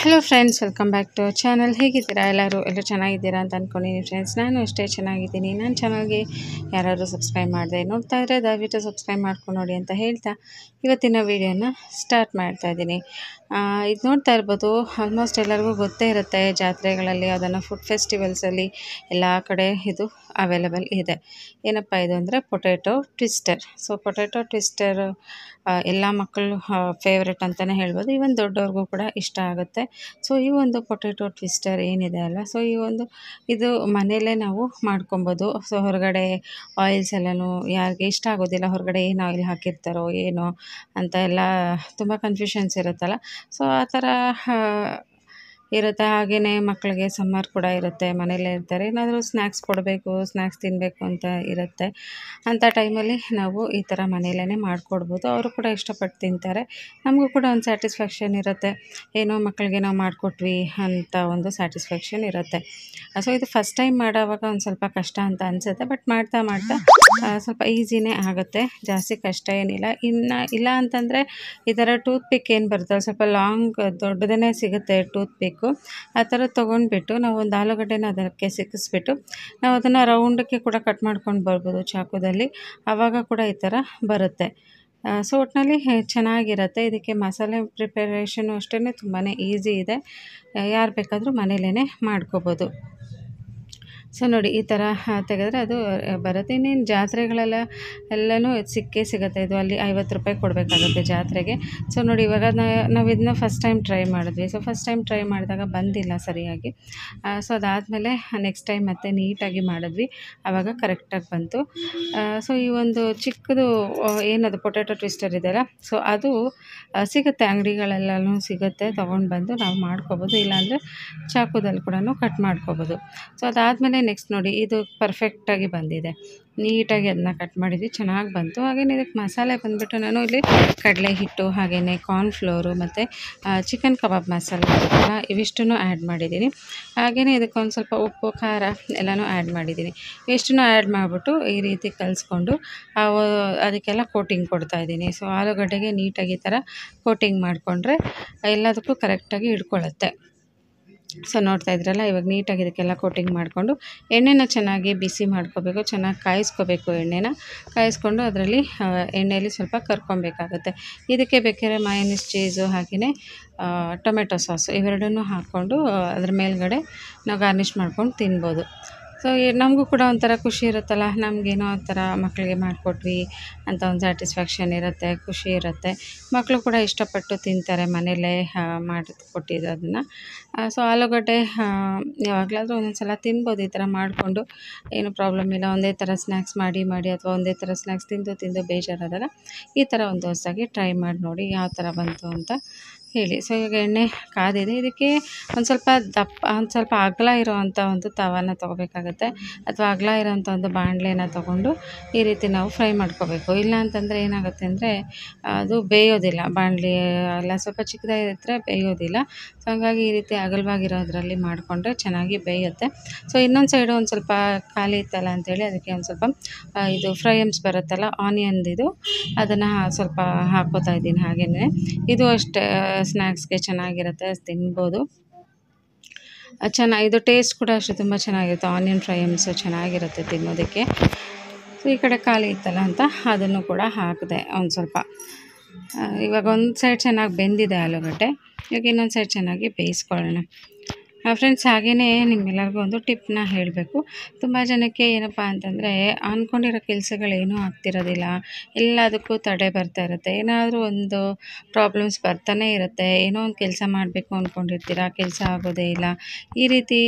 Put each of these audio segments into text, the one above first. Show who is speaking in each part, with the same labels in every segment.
Speaker 1: Hello friends, welcome back to channel. ಹೇಗಿದ್ದೀರಾ? ಎಲ್ಲರೂ ಚೆನ್ನಾಗಿದ್ದೀರಾ ಅಂತ ಅಂದ್ಕೊಂಡಿದ್ದೀನಿ ಫ್ರೆಂಡ್ಸ್. ನಾನು ಅಷ್ಟೇ ಚೆನ್ನಾಗಿದ್ದೀನಿ. ನನ್ನ ಚಾನಲ್ಗೆ ಯಾರಾದರೂ ಸಬ್ಸ್ಕ್ರೈಬ್ ಮಾಡದೆ ನೋಡ್ತಾ ಇದ್ದರೆ ದಯವಿಟ್ಟು ಸಬ್ಸ್ಕ್ರೈಬ್ ಮಾಡ್ಕೊಂಡು ನೋಡಿ ಅಂತ ಹೇಳ್ತಾ ಇವತ್ತಿನ ವೀಡಿಯೋನ ಸ್ಟಾರ್ಟ್ ಮಾಡ್ತಾ ಇದ್ದೀನಿ. ಇದು ನೋಡ್ತಾ ಇರ್ಬೋದು, ಆಲ್ಮೋಸ್ಟ್ ಎಲ್ಲರಿಗೂ ಗೊತ್ತೇ ಇರುತ್ತೆ, ಜಾತ್ರೆಗಳಲ್ಲಿ ಅದನ್ನು ಫುಡ್ ಫೆಸ್ಟಿವಲ್ಸಲ್ಲಿ ಎಲ್ಲ ಕಡೆ ಇದು ಅವೈಲೇಬಲ್ ಇದೆ. ಏನಪ್ಪ ಇದು ಅಂದರೆ potato twister. So potato twister ಎಲ್ಲ ಮಕ್ಕಳು ಫೇವ್ರೆಟ್ ಅಂತಲೇ ಹೇಳ್ಬೋದು. ಈವನ್ ದೊಡ್ಡವ್ರಿಗೂ ಕೂಡ ಇಷ್ಟ ಆಗುತ್ತೆ. ಸೊ ಈ ಒಂದು ಪೊಟ್ಯಾಟೊ ಟ್ವಿಸ್ಟರ್ ಏನಿದೆ ಅಲ್ಲ, ಸೊ ಇದು ಮನೆಯಲ್ಲೇ ನಾವು ಮಾಡ್ಕೊಬೋದು. ಸೊ ಹೊರಗಡೆ ಆಯಿಲ್ಸ್ ಎಲ್ಲನೂ ಯಾರಿಗೆ ಇಷ್ಟ ಆಗೋದಿಲ್ಲ, ಹೊರಗಡೆ ಏನು ಆಯಿಲ್ ಹಾಕಿರ್ತಾರೋ ಏನೋ ಅಂತ ಎಲ್ಲ ತುಂಬ ಕನ್ಫ್ಯೂಷನ್ಸ್ ಇರುತ್ತಲ್ಲ. ಸೊ ಆ ಥರ ಇರುತ್ತೆ. ಹಾಗೆಯೇ ಮಕ್ಕಳಿಗೆ ಸಮ್ಮರ್ ಕೂಡ ಇರುತ್ತೆ, ಮನೆಯಲ್ಲೇ ಇರ್ತಾರೆ, ಏನಾದರೂ ಸ್ನ್ಯಾಕ್ಸ್ ಕೊಡಬೇಕು, ಸ್ನ್ಯಾಕ್ಸ್ ತಿನ್ನಬೇಕು ಅಂತ ಇರುತ್ತೆ. ಅಂಥ ಟೈಮಲ್ಲಿ ನಾವು ಈ ಥರ ಮನೆಯಲ್ಲೇ ಮಾಡಿಕೊಡ್ಬೋದು. ಅವರು ಕೂಡ ಇಷ್ಟಪಟ್ಟು ತಿಂತಾರೆ. ನಮಗೂ ಕೂಡ ಒಂದು ಸ್ಯಾಟಿಸ್ಫ್ಯಾಕ್ಷನ್ ಇರುತ್ತೆ, ಏನೋ ಮಕ್ಕಳಿಗೆ ನಾವು ಮಾಡಿಕೊಟ್ವಿ ಅಂತ ಒಂದು ಸ್ಯಾಟಿಸ್ಫ್ಯಾಕ್ಷನ್ ಇರುತ್ತೆ. ಸೊ ಇದು ಫಸ್ಟ್ ಟೈಮ್ ಮಾಡೋವಾಗ ಒಂದು ಸ್ವಲ್ಪ ಕಷ್ಟ ಅಂತ ಅನಿಸುತ್ತೆ, ಬಟ್ ಮಾಡ್ತಾ ಮಾಡ್ತಾ ಸ್ವಲ್ಪ ಈಸಿನೇ ಆಗುತ್ತೆ, ಜಾಸ್ತಿ ಕಷ್ಟ ಏನಿಲ್ಲ. ಇಲ್ಲ ಅಂತಂದರೆ ಈ ಥರ ಟೂತ್ ಪಿಕ್ ಏನು ಬರ್ತದೆ, ಸ್ವಲ್ಪ ಲಾಂಗ್ ದೊಡ್ಡದೇ ಸಿಗುತ್ತೆ ಟೂತ್ ಪಿಕ್ಕು. ಆ ಥರ ತೊಗೊಂಡ್ಬಿಟ್ಟು ನಾವು ಒಂದು ಆಲೂಗಡ್ಡೆನ ಅದಕ್ಕೆ ಸಿಕ್ಕಿಸ್ಬಿಟ್ಟು ನಾವು ಅದನ್ನು ರೌಂಡಕ್ಕೆ ಕೂಡ ಕಟ್ ಮಾಡ್ಕೊಂಡು ಬರ್ಬೋದು ಚಾಕುದಲ್ಲಿ, ಆವಾಗ ಕೂಡ ಈ ಥರ ಬರುತ್ತೆ. ಸೊ ಒಟ್ಟಿನಲ್ಲಿ ಚೆನ್ನಾಗಿರುತ್ತೆ. ಇದಕ್ಕೆ ಮಸಾಲೆ ಪ್ರಿಪರೇಷನು ಅಷ್ಟೇ ತುಂಬಾ ಈಸಿ ಇದೆ, ಯಾರು ಬೇಕಾದರೂ ಮನೇಲೇ ಮಾಡ್ಕೋಬೋದು. ಸೊ ನೋಡಿ, ಈ ಥರ ತೆಗೆದ್ರೆ ಅದು ಬರುತ್ತೆ. ಇನ್ನೇನು ಜಾತ್ರೆಗಳೆಲ್ಲ ಎಲ್ಲನೂ ಸಿಕ್ಕೇ ಸಿಗುತ್ತೆ. ಇದು ಅಲ್ಲಿ 50 ರೂಪಾಯಿ ಕೊಡಬೇಕಾಗುತ್ತೆ ಜಾತ್ರೆಗೆ. ಸೊ ನೋಡಿ, ಇವಾಗ ನಾವು ಇದನ್ನ ಫಸ್ಟ್ ಟೈಮ್ ಟ್ರೈ ಮಾಡಿದ್ವಿ. ಸೊ ಫಸ್ಟ್ ಟೈಮ್ ಟ್ರೈ ಮಾಡಿದಾಗ ಬಂದಿಲ್ಲ ಸರಿಯಾಗಿ. ಸೊ ಅದಾದಮೇಲೆ ನೆಕ್ಸ್ಟ್ ಟೈಮ್ ಮತ್ತೆ ನೀಟಾಗಿ ಮಾಡಿದ್ವಿ, ಆವಾಗ ಕರೆಕ್ಟಾಗಿ ಬಂತು. ಸೊ ಈ ಒಂದು ಚಿಕ್ಕದು ಏನದು ಪೊಟ್ಯಾಟೊ ಟ್ವಿಸ್ಟರ್ ಇದೆಯಲ್ಲ, ಸೊ ಅದು ಸಿಗುತ್ತೆ, ಅಂಗಡಿಗಳೆಲ್ಲನೂ ಸಿಗುತ್ತೆ. ತೊಗೊಂಡು ಬಂದು ನಾವು ಮಾಡ್ಕೊಬೋದು, ಇಲ್ಲಾಂದರೆ ಚಾಕುದಲ್ಲಿ ಕೂಡ ಕಟ್ ಮಾಡ್ಕೊಬೋದು. ಸೊ ಅದಾದಮೇಲೆ ನೆಕ್ಸ್ಟ್ ನೋಡಿ, ಇದು ಪರ್ಫೆಕ್ಟಾಗಿ ಬಂದಿದೆ, ನೀಟಾಗಿ ಅದನ್ನ ಕಟ್ ಮಾಡಿದ್ವಿ, ಚೆನ್ನಾಗಿ ಬಂತು. ಹಾಗೆಯೇ ಇದಕ್ಕೆ ಮಸಾಲೆ ಬಂದುಬಿಟ್ಟು ನಾನು ಇಲ್ಲಿ ಕಡಲೆ ಹಿಟ್ಟು, ಹಾಗೆಯೇ ಕಾರ್ನ್ಫ್ಲೋರು ಮತ್ತು ಚಿಕನ್ ಕಬಾಬ್ ಮಸಾಲೆ ಬರುತ್ತಲ್ಲ, ಇವಿಷ್ಟನ್ನು ಆ್ಯಡ್ ಮಾಡಿದ್ದೀನಿ. ಹಾಗೆಯೇ ಇದಕ್ಕೊಂದು ಸ್ವಲ್ಪ ಉಪ್ಪು, ಖಾರ ಎಲ್ಲನೂ ಆ್ಯಡ್ ಮಾಡಿದ್ದೀನಿ. ಇಷ್ಟನ್ನು ಆ್ಯಡ್ ಮಾಡಿಬಿಟ್ಟು ಈ ರೀತಿ ಕಲಿಸ್ಕೊಂಡು ಅದಕ್ಕೆಲ್ಲ ಕೋಟಿಂಗ್ ಕೊಡ್ತಾಯಿದ್ದೀನಿ. ಸೊ ಆಲೂಗಡ್ಡೆಗೆ ನೀಟಾಗಿ ಈ ಥರ ಕೋಟಿಂಗ್ ಮಾಡಿಕೊಂಡ್ರೆ ಎಲ್ಲದಕ್ಕೂ ಕರೆಕ್ಟಾಗಿ ಹಿಡ್ಕೊಳ್ಳುತ್ತೆ. ಸೊ ನೋಡ್ತಾ ಇದ್ರಲ್ಲ, ಇವಾಗ ನೀಟಾಗಿ ಇದಕ್ಕೆಲ್ಲ ಕೋಟಿಂಗ್ ಮಾಡಿಕೊಂಡು ಎಣ್ಣೆನ ಚೆನ್ನಾಗಿ ಬಿಸಿ ಮಾಡ್ಕೋಬೇಕು, ಚೆನ್ನಾಗಿ ಕಾಯಿಸ್ಕೋಬೇಕು. ಎಣ್ಣೆನ ಕಾಯಿಸ್ಕೊಂಡು ಅದರಲ್ಲಿ ಎಣ್ಣೆಯಲ್ಲಿ ಸ್ವಲ್ಪ ಕರ್ಕೊಬೇಕಾಗುತ್ತೆ. ಇದಕ್ಕೆ ಬೇಕಾದ್ರೆ ಮಯೋನೀಸ್, ಚೀಸು, ಹಾಗೆಯೇ ಟೊಮೆಟೊ ಸಾಸು ಇವೆರಡನ್ನೂ ಹಾಕ್ಕೊಂಡು ಅದ್ರ ಮೇಲ್ಗಡೆ ನಾವು ಗಾರ್ನಿಷ್ ಮಾಡ್ಕೊಂಡು ತಿನ್ಬೋದು. ಸೊ ನಮಗೂ ಕೂಡ ಒಂಥರ ಖುಷಿ ಇರುತ್ತಲ್ಲ, ನಮಗೇನೋ ಒಂಥರ ಮಕ್ಕಳಿಗೆ ಮಾಡಿಕೊಟ್ವಿ ಅಂತ ಒಂದು ಸ್ಯಾಟಿಸ್ಫ್ಯಾಕ್ಷನ್ ಇರುತ್ತೆ, ಖುಷಿ ಇರುತ್ತೆ. ಮಕ್ಕಳು ಕೂಡ ಇಷ್ಟಪಟ್ಟು ತಿಂತಾರೆ ಮನೆಯಲ್ಲೇ ಮಾಡಿ ಕೊಟ್ಟಿರೋದನ್ನು. ಸೊ ಆಲೂಗಡ್ಡೆ ಯಾವಾಗಲಾದರೂ ಒಂದೊಂದು ಸಲ ತಿನ್ಬೋದು ಈ ಥರ ಮಾಡಿಕೊಂಡು, ಏನು ಪ್ರಾಬ್ಲಮ್ ಇಲ್ಲ. ಒಂದೇ ಥರ ಸ್ನ್ಯಾಕ್ಸ್ ಮಾಡಿ ಅಥವಾ ಒಂದೇ ಥರ ಸ್ನ್ಯಾಕ್ಸ್ ತಿಂದು ಬೇಜಾರಾದಾಗ ಈ ಥರ ಒಂದು ಹೊಸದಾಗಿ ಟ್ರೈ ಮಾಡಿ ನೋಡಿ ಯಾವ ಥರ ಬಂತು ಅಂತ ಹೇಳಿ. ಸೊ ಇವಾಗ ಎಣ್ಣೆ ಕಾದಿದೆ, ಇದಕ್ಕೆ ಒಂದು ಸ್ವಲ್ಪ ಅಗಲ ಇರೋವಂಥ ಒಂದು ತವಾನ ತೊಗೋಬೇಕಾಗತ್ತೆ, ಅಥವಾ ಅಗಲ ಇರೋವಂಥ ಒಂದು ಬಾಣಲೆನ ತೊಗೊಂಡು ಈ ರೀತಿ ನಾವು ಫ್ರೈ ಮಾಡ್ಕೋಬೇಕು. ಇಲ್ಲ ಅಂತಂದರೆ ಏನಾಗುತ್ತೆ ಅಂದರೆ ಅದು ಬೇಯೋದಿಲ್ಲ, ಬಾಣಲೆ ಎಲ್ಲ ಸ್ವಲ್ಪ ಚಿಕ್ಕದಾಗಿದ್ದರೆ ಬೇಯೋದಿಲ್ಲ. ಸೊ ಹಾಗಾಗಿ ಈ ರೀತಿ ಅಗಲವಾಗಿರೋದ್ರಲ್ಲಿ ಮಾಡಿಕೊಂಡ್ರೆ ಚೆನ್ನಾಗಿ ಬೇಯುತ್ತೆ. ಸೊ ಇನ್ನೊಂದು ಸೈಡು ಒಂದು ಸ್ವಲ್ಪ ಖಾಲಿ ಇತ್ತಲ್ಲ ಅಂಥೇಳಿ ಅದಕ್ಕೆ ಒಂದು ಸ್ವಲ್ಪ ಇದು ಫ್ರೈ ಎಮ್ಸ್ ಬರುತ್ತಲ್ಲ, ಆನಿಯನ್ದಿದು, ಅದನ್ನು ಸ್ವಲ್ಪ ಹಾಕ್ಕೋತಾ ಇದ್ದೀನಿ. ಹಾಗೆಯೇ ಇದು ಅಷ್ಟೇ ಸ್ನ್ಯಾಕ್ಸ್ಗೆ ಚೆನ್ನಾಗಿರುತ್ತೆ, ತಿನ್ಬೋದು. ಇದು ಟೇಸ್ಟ್ ಕೂಡ ಅಷ್ಟೇ ತುಂಬ ಚೆನ್ನಾಗಿರುತ್ತೆ. ಆನಿಯನ್ ಫ್ರೈ ಎಮ್ಸು ಚೆನ್ನಾಗಿರುತ್ತೆ ತಿನ್ನೋದಕ್ಕೆ. ಸೊ ಈ ಕಡೆ ಖಾಲಿ ಇತ್ತಲ್ಲ ಅಂತ ಅದನ್ನು ಕೂಡ ಹಾಕಿದೆ ಒಂದು ಸ್ವಲ್ಪ. ಇವಾಗ ಒಂದು ಸೈಡ್ ಚೆನ್ನಾಗಿ ಬೆಂದಿದೆ ಆಲೂಗಡ್ಡೆ, ಇವಾಗ ಇನ್ನೊಂದು ಸೈಡ್ ಚೆನ್ನಾಗಿ ಬೇಯಿಸ್ಕೊಳ್ಳೋಣ. ಫ್ರೆಂಡ್ಸ್, ಹಾಗೆಯೇ ನಿಮ್ಮೆಲ್ಲರಿಗೂ ಒಂದು ಟಿಪ್ನ ಹೇಳಬೇಕು. ತುಂಬ ಜನಕ್ಕೆ ಏನಪ್ಪ ಅಂತಂದರೆ ಅಂದ್ಕೊಂಡಿರೋ ಕೆಲಸಗಳೇನೂ ಆಗ್ತಿರೋದಿಲ್ಲ, ಎಲ್ಲದಕ್ಕೂ ತಡೆ ಬರ್ತಾ ಇರುತ್ತೆ, ಏನಾದರೂ ಒಂದು ಪ್ರಾಬ್ಲಮ್ಸ್ ಬರ್ತಾನೆ ಇರುತ್ತೆ. ಏನೋ ಒಂದು ಕೆಲಸ ಮಾಡಬೇಕು ಅಂದ್ಕೊಂಡಿರ್ತೀರ, ಕೆಲಸ ಆಗೋದೇ ಇಲ್ಲ. ಈ ರೀತಿ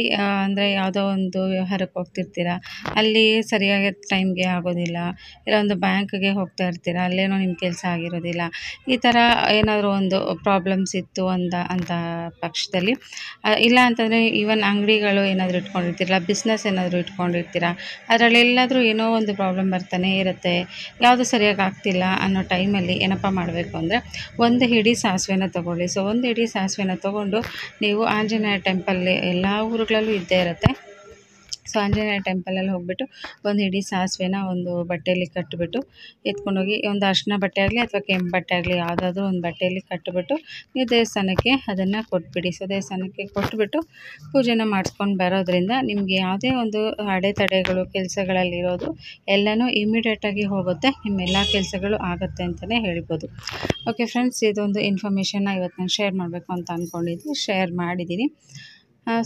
Speaker 1: ಅಂದರೆ ಯಾವುದೋ ಒಂದು ವ್ಯವಹಾರಕ್ಕೆ ಹೋಗ್ತಿರ್ತೀರ, ಅಲ್ಲಿ ಸರಿಯಾಗಿ ಟೈಮ್ಗೆ ಆಗೋದಿಲ್ಲ. ಇಲ್ಲ ಒಂದು ಬ್ಯಾಂಕ್ಗೆ ಹೋಗ್ತಾ ಇರ್ತೀರ, ಅಲ್ಲೇನೋ ನಿಮ್ಮ ಕೆಲಸ ಆಗಿರೋದಿಲ್ಲ. ಈ ಥರ ಏನಾದರೂ ಒಂದು ಪ್ರಾಬ್ಲಮ್ಸ್ ಇತ್ತು ಅಂತ ಪಕ್ಷದಲ್ಲಿ, ಇಲ್ಲ ಅಂತಂದರೆ ಈವನ್ ಅಂಗಡಿಗಳು ಏನಾದರೂ ಇಟ್ಕೊಂಡಿರ್ತೀರಲ್ಲ, ಬಿಸ್ನೆಸ್ ಏನಾದರೂ ಇಟ್ಕೊಂಡಿರ್ತೀರ, ಅದರಲ್ಲೆಲ್ಲಾದರೂ ಏನೋ ಒಂದು ಪ್ರಾಬ್ಲಮ್ ಬರ್ತಾನೆ ಇರುತ್ತೆ, ಯಾವುದು ಸರಿಯಾಗಿ ಆಗ್ತಿಲ್ಲ ಅನ್ನೋ ಟೈಮಲ್ಲಿ ಏನಪ್ಪ ಮಾಡಬೇಕು ಅಂದರೆ ಒಂದು ಹಿಡಿ ಸಾಸಿವೆನ ತೊಗೊಳ್ಳಿ. ಸೊ ಒಂದು ಹಿಡಿ ಸಾಸಿವೆನ ತೊಗೊಂಡು ನೀವು ಆಂಜನೇಯ ಟೆಂಪಲ್ ಎಲ್ಲ ಊರುಗಳಲ್ಲೂ ಇದ್ದೇ ಇರುತ್ತೆ, ಸೊ ಆಂಜನೇಯ ಟೆಂಪಲಲ್ಲಿ ಹೋಗ್ಬಿಟ್ಟು ಒಂದು ಹಿಡಿ ಸಾಸಿವೆನ ಒಂದು ಬಟ್ಟೆಯಲ್ಲಿ ಕಟ್ಟಿಬಿಟ್ಟು ಎತ್ಕೊಂಡೋಗಿ ಒಂದು ಅರಿಶಿನ ಬಟ್ಟೆ ಆಗಲಿ ಅಥವಾ ಕೆಂಪು ಬಟ್ಟೆ ಆಗಲಿ ಯಾವುದಾದ್ರೂ ಒಂದು ಬಟ್ಟೆಯಲ್ಲಿ ಕಟ್ಟಿಬಿಟ್ಟು ನೀವು ದೇವಸ್ಥಾನಕ್ಕೆ ಅದನ್ನು ಕೊಟ್ಬಿಡಿ. ಸೊ ದೇವಸ್ಥಾನಕ್ಕೆ ಕೊಟ್ಬಿಟ್ಟು ಪೂಜೆನ ಮಾಡಿಸ್ಕೊಂಡು ಬರೋದ್ರಿಂದ ನಿಮಗೆ ಯಾವುದೇ ಒಂದು ಅಡೆತಡೆಗಳು ಕೆಲಸಗಳಲ್ಲಿರೋದು ಎಲ್ಲನೂ ಇಮಿಡಿಯೇಟಾಗಿ ಹೋಗುತ್ತೆ, ನಿಮ್ಮೆಲ್ಲ ಕೆಲಸಗಳು ಆಗುತ್ತೆ ಅಂತಲೇ ಹೇಳ್ಬೋದು. ಓಕೆ ಫ್ರೆಂಡ್ಸ್, ಇದೊಂದು ಇನ್ಫಾರ್ಮೇಷನ್ನ ಇವತ್ತು ನಾನು ಶೇರ್ ಮಾಡಬೇಕು ಅಂತ ಅಂದ್ಕೊಂಡಿದ್ದೆ, ಶೇರ್ ಮಾಡಿದ್ದೀನಿ.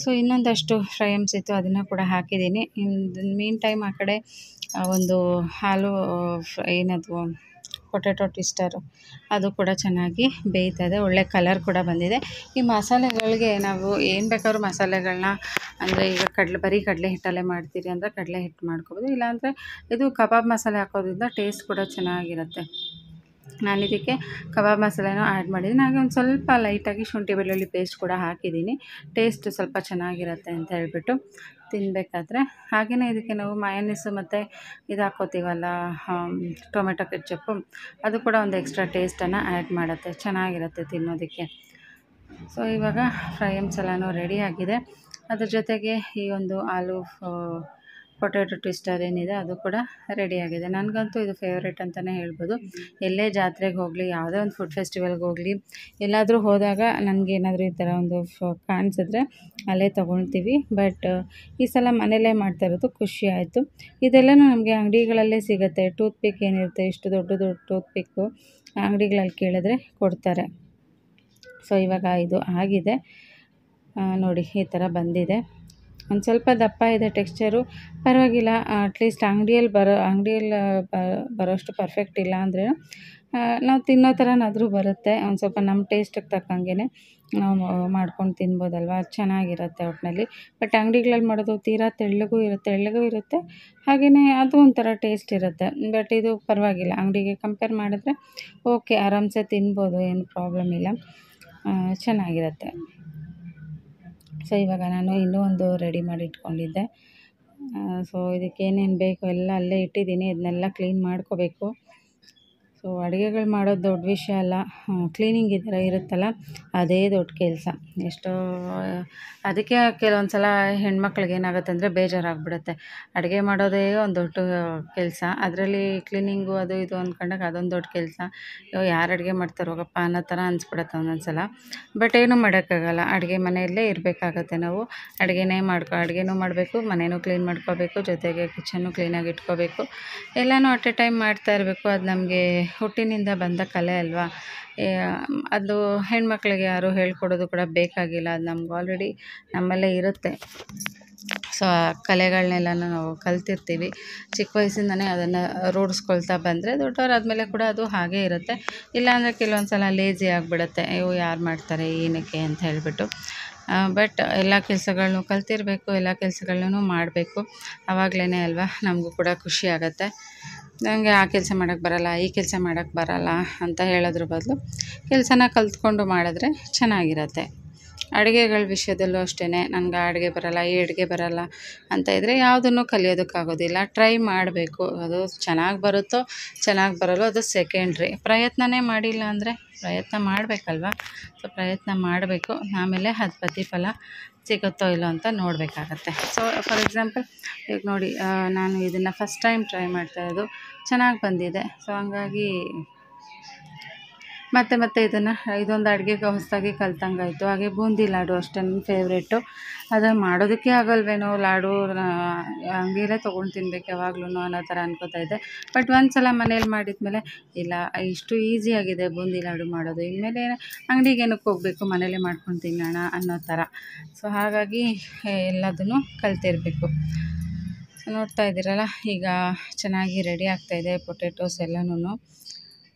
Speaker 1: ಸೊ ಇನ್ನೊಂದಷ್ಟು ಫ್ರೈಮ್ಸ್ ಇತ್ತು, ಅದನ್ನು ಕೂಡ ಹಾಕಿದ್ದೀನಿ. ಮೀನ್ ಟೈಮ್ ಆ ಕಡೆ ಒಂದು ಹಾಲು ಏನದು ಪೊಟ್ಯಾಟೊ ಟ್ವಿಸ್ಟರು ಅದು ಕೂಡ ಚೆನ್ನಾಗಿ ಬೇಯ್ತದೆ, ಒಳ್ಳೆ ಕಲರ್ ಕೂಡ ಬಂದಿದೆ. ಈ ಮಸಾಲೆಗಳಿಗೆ ನಾವು ಏನು ಬೇಕಾದ್ರೂ ಮಸಾಲೆಗಳನ್ನ ಅಂದರೆ ಈಗ ಬರೀ ಕಡಲೆ ಹಿಟ್ಟಲ್ಲೇ ಮಾಡ್ತೀರಿ ಅಂದರೆ ಕಡಲೆ ಹಿಟ್ಟು ಮಾಡ್ಕೊಬೋದು, ಇಲ್ಲಾಂದರೆ ಇದು ಕಬಾಬ್ ಮಸಾಲೆ ಹಾಕೋದ್ರಿಂದ ಟೇಸ್ಟ್ ಕೂಡ ಚೆನ್ನಾಗಿರುತ್ತೆ. ನಾನು ಇದಕ್ಕೆ ಕಬಾಬ್ ಮಸಾಲೆನೂ ಆ್ಯಡ್ ಮಾಡಿದ್ದೀನಿ, ಹಾಗೆ ಒಂದು ಸ್ವಲ್ಪ ಲೈಟಾಗಿ ಶುಂಠಿ ಬೆಳ್ಳುಳ್ಳಿ ಪೇಸ್ಟ್ ಕೂಡ ಹಾಕಿದ್ದೀನಿ, ಟೇಸ್ಟ್ ಸ್ವಲ್ಪ ಚೆನ್ನಾಗಿರುತ್ತೆ ಅಂತ ಹೇಳ್ಬಿಟ್ಟು ತಿನ್ನಬೇಕಾದ್ರೆ. ಹಾಗೆಯೇ ಇದಕ್ಕೆ ನಾವು ಮಯೋನೀಸು ಮತ್ತು ಇದು ಹಾಕ್ಕೋತೀವಲ್ಲ ಟೊಮೆಟೊ ಕೆಚಪ್ಪು, ಅದು ಕೂಡ ಒಂದು ಎಕ್ಸ್ಟ್ರಾ ಟೇಸ್ಟನ್ನು ಆ್ಯಡ್ ಮಾಡುತ್ತೆ, ಚೆನ್ನಾಗಿರುತ್ತೆ ತಿನ್ನೋದಕ್ಕೆ. ಸೊ ಇವಾಗ ಫ್ರೈಮ್ಸ್ ಎಲ್ಲನೂ ರೆಡಿಯಾಗಿದೆ. ಅದ್ರ ಜೊತೆಗೆ ಈ ಒಂದು ಆಲೂ ಪೊಟ್ಯಾಟೊ ಟ್ವಿಸ್ಟರ್ ಏನಿದೆ ಅದು ಕೂಡ ರೆಡಿಯಾಗಿದೆ. ನನಗಂತೂ ಇದು ಫೇವ್ರೇಟ್ ಅಂತಲೇ ಹೇಳ್ಬೋದು. ಎಲ್ಲೇ ಜಾತ್ರೆಗೆ ಹೋಗಲಿ, ಯಾವುದೇ ಒಂದು ಫುಡ್ ಫೆಸ್ಟಿವಲ್ಗೆ ಹೋಗಲಿ, ಎಲ್ಲಾದರೂ ಹೋದಾಗ ನನಗೇನಾದರೂ ಈ ಥರ ಒಂದು ಕಾಣಿಸಿದ್ರೆ ಅಲ್ಲೇ ತೊಗೊಳ್ತೀವಿ. ಬಟ್ ಈ ಸಲ ಮನೆಯಲ್ಲೇ ಮಾಡ್ತಾ ಇರೋದು ಖುಷಿ ಆಯಿತು. ಇದೆಲ್ಲನೂ ನಮಗೆ ಅಂಗಡಿಗಳಲ್ಲೇ ಸಿಗುತ್ತೆ. ಟೂತ್ ಪಿಕ್ ಏನಿರುತ್ತೆ, ಇಷ್ಟು ದೊಡ್ಡ ದೊಡ್ಡ ಟೂತ್ ಪಿಕ್ಕು ಅಂಗಡಿಗಳಲ್ಲಿ ಕೇಳಿದ್ರೆ ಕೊಡ್ತಾರೆ. ಸೊ ಇವಾಗ ಇದು ಆಗಿದೆ ನೋಡಿ, ಈ ಥರ ಬಂದಿದೆ. ಒಂದು ಸ್ವಲ್ಪ ದಪ್ಪ ಇದೆ ಟೆಕ್ಸ್ಚರು, ಪರವಾಗಿಲ್ಲ. ಅಟ್ಲೀಸ್ಟ್ ಅಂಗಡಿಯಲ್ಲಿ ಬರೋಷ್ಟು ಪರ್ಫೆಕ್ಟ್ ಇಲ್ಲ ಅಂದ್ರೂ ನಾವು ತಿನ್ನೋ ಥರನಾದರೂ ಬರುತ್ತೆ. ಒಂದು ಸ್ವಲ್ಪ ನಮ್ಮ ಟೇಸ್ಟಿಗೆ ತಕ್ಕಂಗೆ ನಾವು ಮಾಡ್ಕೊಂಡು ತಿನ್ಬೋದಲ್ವ, ಚೆನ್ನಾಗಿರುತ್ತೆ ಒಟ್ಟಿನಲ್ಲಿ. ಬಟ್ ಅಂಗಡಿಗಳಲ್ಲಿ ಮಾಡೋದು ತೀರಾ ತೆಳ್ಳಗೂ ಇರುತ್ತೆ, ಹಾಗೆಯೇ ಅದು ಒಂಥರ ಟೇಸ್ಟ್ ಇರುತ್ತೆ. ಬಟ್ ಇದು ಪರವಾಗಿಲ್ಲ, ಅಂಗಡಿಗೆ ಕಂಪೇರ್ ಮಾಡಿದ್ರೆ ಓಕೆ, ಆರಾಮ್ಸೆ ತಿನ್ಬೋದು, ಏನು ಪ್ರಾಬ್ಲಮ್ ಇಲ್ಲ, ಚೆನ್ನಾಗಿರುತ್ತೆ. ಸೊ ಇವಾಗ ನಾನು ಇನ್ನೂ ಒಂದು ರೆಡಿ ಮಾಡಿ ಇಟ್ಕೊಂಡಿದ್ದೆ. ಸೊ ಇದಕ್ಕೆ ಏನೇನು ಬೇಕು ಎಲ್ಲ ಅಲ್ಲೇ ಇಟ್ಟಿದ್ದೀನಿ, ಇದನ್ನೆಲ್ಲ ಕ್ಲೀನ್ ಮಾಡ್ಕೋಬೇಕು. ಸೊ ಅಡುಗೆಗಳು ಮಾಡೋದು ದೊಡ್ಡ ವಿಷಯ ಅಲ್ಲ, ಕ್ಲೀನಿಂಗ್ ಇರುತ್ತಲ್ಲ ಅದೇ ದೊಡ್ಡ ಕೆಲಸ. ಎಷ್ಟೋ ಅದಕ್ಕೆ ಕೆಲವೊಂದು ಸಲ ಹೆಣ್ಮಕ್ಳಿಗೆ ಏನಾಗುತ್ತೆ ಅಂದರೆ ಬೇಜಾರಾಗ್ಬಿಡುತ್ತೆ. ಅಡುಗೆ ಮಾಡೋದೇ ಒಂದು ದೊಡ್ಡ ಕೆಲಸ, ಅದರಲ್ಲಿ ಕ್ಲೀನಿಂಗು ಅದು ಇದು ಅಂದ್ಕೊಂಡಾಗ ಅದೊಂದು ದೊಡ್ಡ ಕೆಲಸ. ಯಾರು ಅಡುಗೆ ಮಾಡ್ತಾರೆ ಹೋಗಪ್ಪ ಅನ್ನೋ ಥರ ಅನಿಸ್ಬಿಡುತ್ತೆ ಒಂದೊಂದು ಸಲ. ಬಟ್ ಏನೂ ಮಾಡೋಕ್ಕಾಗಲ್ಲ, ಅಡುಗೆ ಮನೆಯಲ್ಲೇ ಇರಬೇಕಾಗತ್ತೆ ನಾವು. ಅಡುಗೆನೂ ಮಾಡಬೇಕು, ಮನೆಯೂ ಕ್ಲೀನ್ ಮಾಡ್ಕೋಬೇಕು, ಜೊತೆಗೆ ಕಿಚನ್ನು ಕ್ಲೀನಾಗಿ ಇಟ್ಕೋಬೇಕು. ಎಲ್ಲನೂ ಅಟ್ ಎ ಟೈಮ್ ಮಾಡ್ತಾ ಇರಬೇಕು. ಅದು ನಮಗೆ ಹುಟ್ಟಿನಿಂದ ಬಂದ ಕಲೆ ಅಲ್ವಾ. ಅದು ಹೆಣ್ಮಕ್ಳಿಗೆ ಯಾರು ಹೇಳ್ಕೊಡೋದು ಕೂಡ ಬೇಕಾಗಿಲ್ಲ, ಅದು ನಮ್ಗೆ ಆಲ್ರೆಡಿ ನಮ್ಮಲ್ಲೇ ಇರುತ್ತೆ. ಸೊ ಆ ಕಲೆಗಳನ್ನೆಲ್ಲನೂ ನಾವು ಕಲ್ತಿರ್ತೀವಿ. ಚಿಕ್ಕ ವಯಸ್ಸಿಂದನೇ ಅದನ್ನು ರೂಢಿಸ್ಕೊಳ್ತಾ ಬಂದರೆ ದೊಡ್ಡವರಾದಮೇಲೆ ಕೂಡ ಅದು ಹಾಗೇ ಇರುತ್ತೆ. ಇಲ್ಲಾಂದರೆ ಕೆಲವೊಂದು ಸಲ ಲೇಜಿ ಆಗಿಬಿಡುತ್ತೆ, ಅಯ್ಯೋ ಯಾರು ಮಾಡ್ತಾರೆ ಏನಕ್ಕೆ ಅಂತ ಹೇಳಿಬಿಟ್ಟು. ಬಟ್ ಎಲ್ಲ ಕೆಲಸಗಳ್ನೂ ಕಲ್ತಿರಬೇಕು, ಎಲ್ಲ ಕೆಲಸಗಳ್ನೂ ಮಾಡಬೇಕು. ಆವಾಗಲೇ ಅಲ್ವಾ ನಮಗೂ ಕೂಡ ಖುಷಿ ಆಗುತ್ತೆ. ನನಗೆ ಆ ಕೆಲಸ ಮಾಡೋಕ್ಕೆ ಬರೋಲ್ಲ, ಈ ಕೆಲಸ ಮಾಡೋಕ್ಕೆ ಬರೋಲ್ಲ ಅಂತ ಹೇಳೋದ್ರ ಬದಲು ಕೆಲಸನ ಕಲ್ತ್ಕೊಂಡು ಮಾಡಿದ್ರೆ ಚೆನ್ನಾಗಿರುತ್ತೆ. ಅಡುಗೆಗಳ ವಿಷಯದಲ್ಲೂ ಅಷ್ಟೇ, ನನಗೆ ಆ ಅಡುಗೆ ಬರೋಲ್ಲ, ಈ ಅಡುಗೆ ಬರೋಲ್ಲ ಅಂತ ಇದ್ದರೆ ಯಾವುದನ್ನು ಕಲಿಯೋದಕ್ಕಾಗೋದಿಲ್ಲ. ಟ್ರೈ ಮಾಡಬೇಕು, ಅದು ಚೆನ್ನಾಗಿ ಬರುತ್ತೋ ಚೆನ್ನಾಗಿ ಬರಲ್ಲೋ ಅದು ಸೆಕೆಂಡ್ರಿ. ಪ್ರಯತ್ನನೇ ಮಾಡಿಲ್ಲ ಅಂದರೆ ಪ್ರಯತ್ನ ಮಾಡಬೇಕಲ್ವ. ಸೊ ಪ್ರಯತ್ನ ಮಾಡಬೇಕು, ಆಮೇಲೆ ಅದು ಪ್ರತಿಫಲ ಸಿಗುತ್ತೋ ಇಲ್ಲೋ ಅಂತ ನೋಡಬೇಕಾಗತ್ತೆ. ಸೊ ಫಾರ್ ಎಕ್ಸಾಂಪಲ್ ಈಗ ನೋಡಿ, ನಾನು ಇದನ್ನು ಫಸ್ಟ್ ಟೈಮ್ ಟ್ರೈ ಮಾಡ್ತಾಯಿರೋದು, ಚೆನ್ನಾಗಿ ಬಂದಿದೆ. ಸೊ ಹಂಗಾಗಿ ಮತ್ತೆ ಇದೊಂದು ಅಡುಗೆಗೆ ಹೊಸದಾಗಿ ಕಲ್ತಂಗಾಯಿತು. ಹಾಗೆ ಬೂಂದಿ ಲಾಡು ಅಷ್ಟೇ ನನ್ನ ಫೇವ್ರೇಟು. ಅದನ್ನು ಮಾಡೋದಕ್ಕೆ ಆಗಲ್ವೇನೋ, ಲಾಡು ಅಂಗಡಿಯಲ್ಲೇ ತೊಗೊಂಡು ತಿನ್ಬೇಕು ಯಾವಾಗ್ಲೂ ಅನ್ನೋ ಥರ ಅನ್ಕೋತಾ ಇದ್ದೆ. ಬಟ್ ಒಂದು ಸಲ ಮನೇಲಿ ಮಾಡಿದ್ಮೇಲೆ ಇಲ್ಲ, ಇಷ್ಟು ಈಸಿಯಾಗಿದೆ ಬೂಂದಿ ಲಾಡು ಮಾಡೋದು, ಇನ್ಮೇಲೆ ಅಂಗಡಿಗೆ ಏನಕ್ಕೆ ಹೋಗಬೇಕು, ಮನೇಲೇ ಮಾಡ್ಕೊಂಡು ತಿನ್ನೋಣ ಅನ್ನೋ ಥರ. ಸೊ ಹಾಗಾಗಿ ಎಲ್ಲದನ್ನು ಕಲ್ತಿರಬೇಕು. ಸೊ ನೋಡ್ತಾ ಇದ್ದೀರಲ್ಲ, ಈಗ ಚೆನ್ನಾಗಿ ರೆಡಿ ಆಗ್ತಾಯಿದೆ ಪೊಟ್ಯಾಟೋಸ್ ಎಲ್ಲನೂ.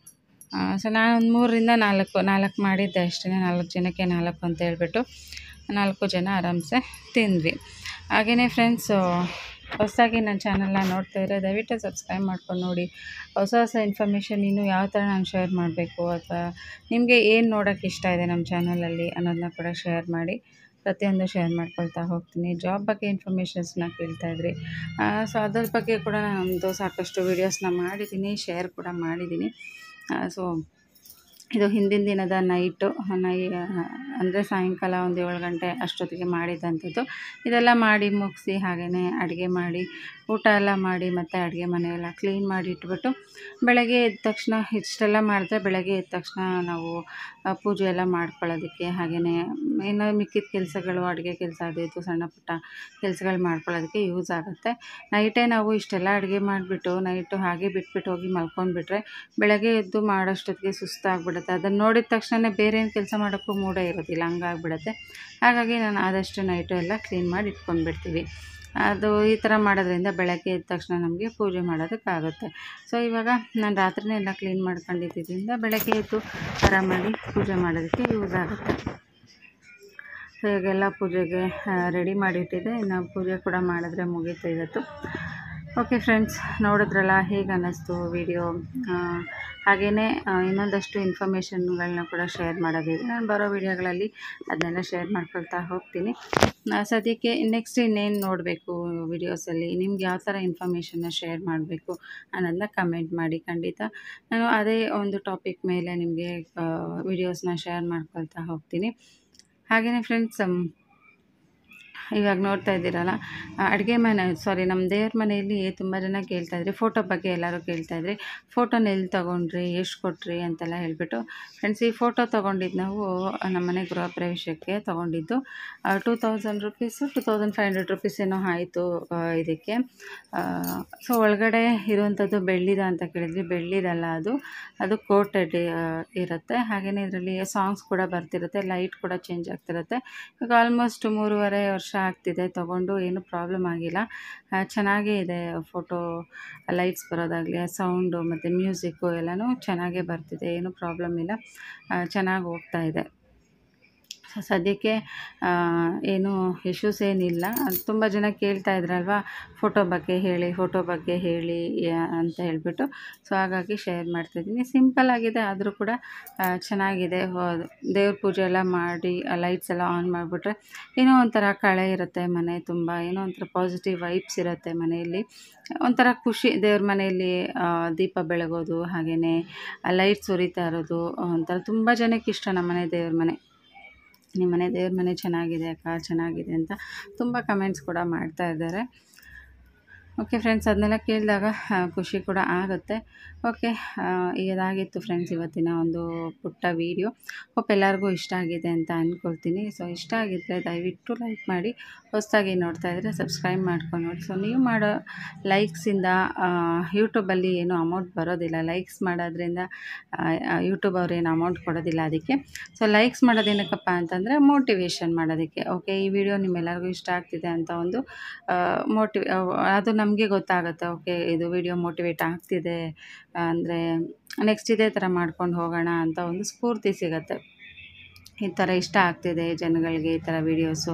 Speaker 1: ಸೊ ನಾನು ಒಂದು 3ರಿಂದ 4 ಮಾಡಿದ್ದೆ ಅಷ್ಟೇ. 4 ಜನಕ್ಕೆ 4 ಅಂತ ಹೇಳ್ಬಿಟ್ಟು 4 ಜನ ಆರಾಮ್ಸೆ ತಿಂದ್ವಿ. ಹಾಗೆಯೇ ಫ್ರೆಂಡ್ಸು, ಹೊಸದಾಗಿ ನನ್ನ ಚಾನಲ್ನ ನೋಡ್ತಾ ಇದ್ದರೆ ದಯವಿಟ್ಟು ಸಬ್ಸ್ಕ್ರೈಬ್ ಮಾಡ್ಕೊಂಡು ನೋಡಿ. ಹೊಸ ಇನ್ಫಾರ್ಮೇಷನ್ ಇನ್ನೂ ಯಾವ ಥರ ನಾನು ಶೇರ್ ಮಾಡಬೇಕು, ಅಥವಾ ನಿಮಗೆ ಏನು ನೋಡೋಕ್ಕೆ ಇಷ್ಟ ಇದೆ ನಮ್ಮ ಚಾನಲಲ್ಲಿ ಅನ್ನೋದನ್ನ ಕೂಡ ಶೇರ್ ಮಾಡಿ. ಪ್ರತಿಯೊಂದು ಶೇರ್ ಮಾಡ್ಕೊಳ್ತಾ ಹೋಗ್ತೀನಿ. ಜಾಬ್ ಬಗ್ಗೆ ಇನ್ಫಾರ್ಮೇಷನ್ಸ್ನ ಕೇಳ್ತಾಯಿದ್ರಿ. ಸೊ ಅದ್ರ ಬಗ್ಗೆ ಕೂಡ ನಾನೊಂದು ಸಾಕಷ್ಟು ವೀಡಿಯೋಸ್ನ ಮಾಡಿದ್ದೀನಿ, ಶೇರ್ ಕೂಡ ಮಾಡಿದ್ದೀನಿ. ಸೊ ಇದು ಹಿಂದಿನ ದಿನದ ನೈಟು ಅಂದರೆ ಸಾಯಂಕಾಲ ಒಂದು 7 ಗಂಟೆ ಅಷ್ಟೊತ್ತಿಗೆ ಮಾಡಿದಂಥದ್ದು. ಇದೆಲ್ಲ ಮಾಡಿ ಮುಗಿಸಿ ಹಾಗೆಯೇ ಅಡುಗೆ ಮಾಡಿ ಊಟ ಎಲ್ಲ ಮಾಡಿ ಮತ್ತು ಅಡುಗೆ ಮನೆಯೆಲ್ಲ ಕ್ಲೀನ್ ಮಾಡಿ ಇಟ್ಬಿಟ್ಟು ಬೆಳಗ್ಗೆ ಎದ್ದ ತಕ್ಷಣ ಇಷ್ಟೆಲ್ಲ ಮಾಡಿದ್ರೆ ಬೆಳಗ್ಗೆ ಎದ್ದ ತಕ್ಷಣ ನಾವು ಪೂಜೆ ಎಲ್ಲ ಮಾಡ್ಕೊಳ್ಳೋದಕ್ಕೆ ಹಾಗೆಯೇ ಇನ್ನು ಮಿಕ್ಕಿದ ಕೆಲಸಗಳು ಅಡುಗೆ ಕೆಲಸ ಅದು ಇದು ಸಣ್ಣ ಪುಟ್ಟ ಕೆಲಸಗಳು ಮಾಡ್ಕೊಳ್ಳೋದಕ್ಕೆ ಯೂಸ್ ಆಗುತ್ತೆ. ನೈಟೇ ನಾವು ಇಷ್ಟೆಲ್ಲ ಅಡುಗೆ ಮಾಡಿಬಿಟ್ಟು ನೈಟು ಹಾಗೆ ಬಿಟ್ಬಿಟ್ಟು ಹೋಗಿ ಮಲ್ಕೊಂಡ್ಬಿಟ್ರೆ ಬೆಳಗ್ಗೆ ಎದ್ದು ಮಾಡೋಷ್ಟೊತ್ತಿಗೆ ಸುಸ್ತಾಗ್ಬಿಡುತ್ತೆ. ಅದನ್ನು ನೋಡಿದ ತಕ್ಷಣ ಬೇರೆ ಏನು ಕೆಲಸ ಮಾಡೋಕ್ಕೂ ಮೂಡೇ ಇರೋದಿಲ್ಲ, ಹಂಗಾಗ್ಬಿಡುತ್ತೆ. ಹಾಗಾಗಿ ನಾನು ಆದಷ್ಟು ನೈಟು ಎಲ್ಲ ಕ್ಲೀನ್ ಮಾಡಿ ಇಟ್ಕೊಂಡ್ಬಿಡ್ತೀವಿ. ಅದು ಈ ಥರ ಮಾಡೋದ್ರಿಂದ ಬೆಳಗ್ಗೆ ಎದ್ದ ತಕ್ಷಣ ನಮಗೆ ಪೂಜೆ ಮಾಡೋದಕ್ಕಾಗುತ್ತೆ. ಸೊ ಇವಾಗ ನಾನು ರಾತ್ರಿನೇ ಎಲ್ಲ ಕ್ಲೀನ್ ಮಾಡ್ಕೊಂಡಿದ್ದರಿಂದ ಬೆಳಗ್ಗೆ ಎದ್ದು ಆರಾಮಾಗಿ ಪೂಜೆ ಮಾಡೋದಕ್ಕೆ ಯೂಸ್ ಆಗುತ್ತೆ. ಸೊ ಇವಾಗೆಲ್ಲ ಪೂಜೆಗೆ ರೆಡಿ ಮಾಡಿಟ್ಟಿದ್ದೆ, ಇನ್ನು ಪೂಜೆ ಕೂಡ ಮಾಡಿದ್ರೆ ಮುಗೀತು ಇವತ್ತು. ಓಕೆ ಫ್ರೆಂಡ್ಸ್, ನೋಡಿದ್ರಲ್ಲ ಹೇಗೆ ಅನ್ನಿಸ್ತು ವಿಡಿಯೋ. ಹಾಗೆಯೇ ಇನ್ನೊಂದಷ್ಟು ಇನ್ಫಾರ್ಮೇಷನ್ಗಳನ್ನ ಕೂಡ ಶೇರ್ ಮಾಡೋದಿದೆ. ನಾನು ಬರೋ ವಿಡಿಯೋಗಳಲ್ಲಿ ಅದನ್ನೆಲ್ಲ ಶೇರ್ ಮಾಡ್ಕೊಳ್ತಾ ಹೋಗ್ತೀನಿ. ಸದ್ಯಕ್ಕೆ ನೆಕ್ಸ್ಟ್ ಇನ್ನೇನು ನೋಡಬೇಕು ವಿಡಿಯೋಸಲ್ಲಿ, ನಿಮ್ಗೆ ಯಾವ ಥರ ಇನ್ಫಾರ್ಮೇಷನ್ನ ಶೇರ್ ಮಾಡಬೇಕು ಅನ್ನೋದನ್ನ ಕಮೆಂಟ್ ಮಾಡಿ. ಖಂಡಿತ ನಾನು ಅದೇ ಒಂದು ಟಾಪಿಕ್ ಮೇಲೆ ನಿಮಗೆ ವಿಡಿಯೋಸ್ನ ಶೇರ್ ಮಾಡ್ಕೊಳ್ತಾ ಹೋಗ್ತೀನಿ. ಹಾಗೆಯೇ ಫ್ರೆಂಡ್ಸ್, ಇವಾಗ ನೋಡ್ತಾ ಇದ್ದೀರಲ್ಲ ಅಡುಗೆ ಮನೆ ನಮ್ಮ ದೇವ್ರ ಮನೆಯಲ್ಲಿ ತುಂಬ ಜನ ಕೇಳ್ತಾಯಿದ್ರಿ, ಫೋಟೋ ಬಗ್ಗೆ ಎಲ್ಲರೂ ಕೇಳ್ತಾಯಿದ್ರಿ. ಫೋಟೋನ ಎಲ್ಲಿ ತೊಗೊಂಡ್ರಿ, ಎಷ್ಟು ಕೊಟ್ರಿ ಅಂತೆಲ್ಲ ಹೇಳಿಬಿಟ್ಟು. ಫ್ರೆಂಡ್ಸ್, ಈ ಫೋಟೋ ತೊಗೊಂಡಿದ್ದು ನಾವು ನಮ್ಮ ಮನೆ ಗೃಹ ಪ್ರವೇಶಕ್ಕೆ ತೊಗೊಂಡಿದ್ದು 2000 ರುಪೀಸು 2500 ರುಪೀಸ್ ಏನೋ ಆಯಿತು ಇದಕ್ಕೆ. ಸೊ ಒಳಗಡೆ ಇರುವಂಥದ್ದು ಬೆಳ್ಳಿದ ಅಂತ ಕೇಳಿದ್ವಿ, ಬೆಳ್ಳಿದಲ್ಲ, ಅದು ಕೋಟೆಡ್ ಇರುತ್ತೆ. ಹಾಗೆಯೇ ಇದರಲ್ಲಿ ಸಾಂಗ್ಸ್ ಕೂಡ ಬರ್ತಿರುತ್ತೆ, ಲೈಟ್ ಕೂಡ ಚೇಂಜ್ ಆಗ್ತಿರುತ್ತೆ. ಈಗ ಆಲ್ಮೋಸ್ಟ್ 3.5 ವರ್ಷ ಆಗ್ತಿದೆ ತೊಗೊಂಡು, ಏನೂ ಪ್ರಾಬ್ಲಮ್ ಆಗಿಲ್ಲ. ಚೆನ್ನಾಗೇ ಇದೆ ಫೋಟೋ, ಲೈಟ್ಸ್ ಬರೋದಾಗಲಿ ಸೌಂಡು ಮತ್ತು ಮ್ಯೂಸಿಕ್ಕು ಎಲ್ಲನೂ ಚೆನ್ನಾಗೇ ಬರ್ತಿದೆ, ಏನೂ ಪ್ರಾಬ್ಲಮ್ ಇಲ್ಲ, ಚೆನ್ನಾಗಿ ಹೋಗ್ತಾ ಇದೆ. ಸದ್ಯಕ್ಕೆ ಏನೂ ಇಶ್ಯೂಸ್ ಏನಿಲ್ಲ. ತುಂಬ ಜನ ಕೇಳ್ತಾ ಇದ್ರಲ್ವ ಫೋಟೋ ಬಗ್ಗೆ ಹೇಳಿ ಅಂತ ಹೇಳಿಬಿಟ್ಟು. ಸೊ ಹಾಗಾಗಿ ಶೇರ್ ಮಾಡ್ತಾಯಿದ್ದೀನಿ. ಸಿಂಪಲ್ಲಾಗಿದೆ, ಆದರೂ ಕೂಡ ಚೆನ್ನಾಗಿದೆ. ದೇವ್ರ ಪೂಜೆ ಎಲ್ಲ ಮಾಡಿ ಲೈಟ್ಸ್ ಎಲ್ಲ ಆನ್ ಮಾಡಿಬಿಟ್ರೆ ಏನೋ ಒಂಥರ ಕಳೆ ಇರುತ್ತೆ ಮನೆ ತುಂಬ, ಏನೋ ಒಂಥರ ಪಾಸಿಟಿವ್ ವೈಬ್ಸ್ ಇರುತ್ತೆ ಮನೆಯಲ್ಲಿ. ಒಂಥರ ಖುಷಿ ದೇವ್ರ ಮನೆಯಲ್ಲಿ ದೀಪ ಬೆಳಗೋದು, ಹಾಗೆಯೇ ಲೈಟ್ಸ್ ಉರಿತಾ ಇರೋದು ಒಂಥರ ತುಂಬ ಜನಕ್ಕೆ ಇಷ್ಟ. ನಮ್ಮನೆ ದೇವ್ರ ಮನೆ, ನಿಮ್ಮ ಮನೆ ದೇವ್ರ ಮನೆ ಚೆನ್ನಾಗಿದೆ ಅಕ್ಕ, ಚೆನ್ನಾಗಿದೆ ಅಂತ ತುಂಬ ಕಮೆಂಟ್ಸ್ ಕೂಡ ಮಾಡ್ತಾ ಇದ್ದಾರೆ. ಓಕೆ ಫ್ರೆಂಡ್ಸ್, ಅದನ್ನೆಲ್ಲ ಕೇಳಿದಾಗ ಖುಷಿ ಕೂಡ ಆಗುತ್ತೆ. ಓಕೆ, ಇದಾಗಿತ್ತು ಫ್ರೆಂಡ್ಸ್ ಇವತ್ತಿನ ಒಂದು ಪುಟ್ಟ ವೀಡಿಯೋ. ಹೋಪ್ ಎಲ್ಲರಿಗೂ ಇಷ್ಟ ಆಗಿದೆ ಅಂತ ಅಂದ್ಕೊಳ್ತೀನಿ. ಸೊ ಇಷ್ಟ ಆಗಿದ್ದರೆ ದಯವಿಟ್ಟು ಲೈಕ್ ಮಾಡಿ, ಹೊಸದಾಗಿ ನೋಡ್ತಾ ಇದ್ದರೆ ಸಬ್ಸ್ಕ್ರೈಬ್ ಮಾಡ್ಕೊಂಡು ನೋಡಿ. ಸೊ ನೀವು ಮಾಡೋ ಲೈಕ್ಸಿಂದ ಯೂಟ್ಯೂಬಲ್ಲಿ ಏನೂ ಅಮೌಂಟ್ ಬರೋದಿಲ್ಲ, ಲೈಕ್ಸ್ ಮಾಡೋದ್ರಿಂದ ಯೂಟ್ಯೂಬ್ ಅವ್ರೇನು ಅಮೌಂಟ್ ಕೊಡೋದಿಲ್ಲ ಅದಕ್ಕೆ. ಸೊ ಲೈಕ್ಸ್ ಮಾಡೋದೇನಕ್ಕಪ್ಪ ಅಂತಂದರೆ ಮೋಟಿವೇಶನ್ ಮಾಡೋದಕ್ಕೆ. ಓಕೆ, ಈ ವಿಡಿಯೋ ನಿಮ್ಮೆಲ್ಲರಿಗೂ ಇಷ್ಟ ಆಗ್ತಿದೆ ಅಂತ ಒಂದು ಅದು ನಮಗೆ ಗೊತ್ತಾಗುತ್ತೆ. ಓಕೆ, ಇದು ವಿಡಿಯೋ ಮೋಟಿವೇಟ್ ಆಗ್ತಿದೆ ಅಂದರೆ ನೆಕ್ಸ್ಟ್ ಇದೇ ಥರ ಮಾಡ್ಕೊಂಡು ಹೋಗೋಣ ಅಂತ ಒಂದು ಸ್ಫೂರ್ತಿ ಸಿಗುತ್ತೆ. ಈ ಥರ ಇಷ್ಟ ಆಗ್ತಿದೆ ಜನಗಳಿಗೆ ಈ ಥರ ವೀಡಿಯೋಸು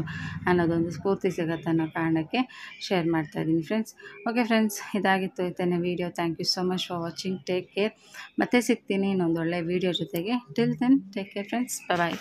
Speaker 1: ಅನ್ನೋದೊಂದು ಸ್ಫೂರ್ತಿ ಸಿಗುತ್ತೆ ಅನ್ನೋ ಕಾರಣಕ್ಕೆ ಶೇರ್ ಮಾಡ್ತಾಯಿದ್ದೀನಿ ಫ್ರೆಂಡ್ಸ್. ಓಕೆ ಫ್ರೆಂಡ್ಸ್, ಇದಾಗಿತ್ತು ಇವತ್ತಿನ video. Thank you so much for watching. Take care. ಮತ್ತೆ ಸಿಗ್ತೀನಿ ಇನ್ನೊಂದು ಒಳ್ಳೆ ವೀಡಿಯೋ ಜೊತೆಗೆ. Till then take care friends, ಬಾಯ್.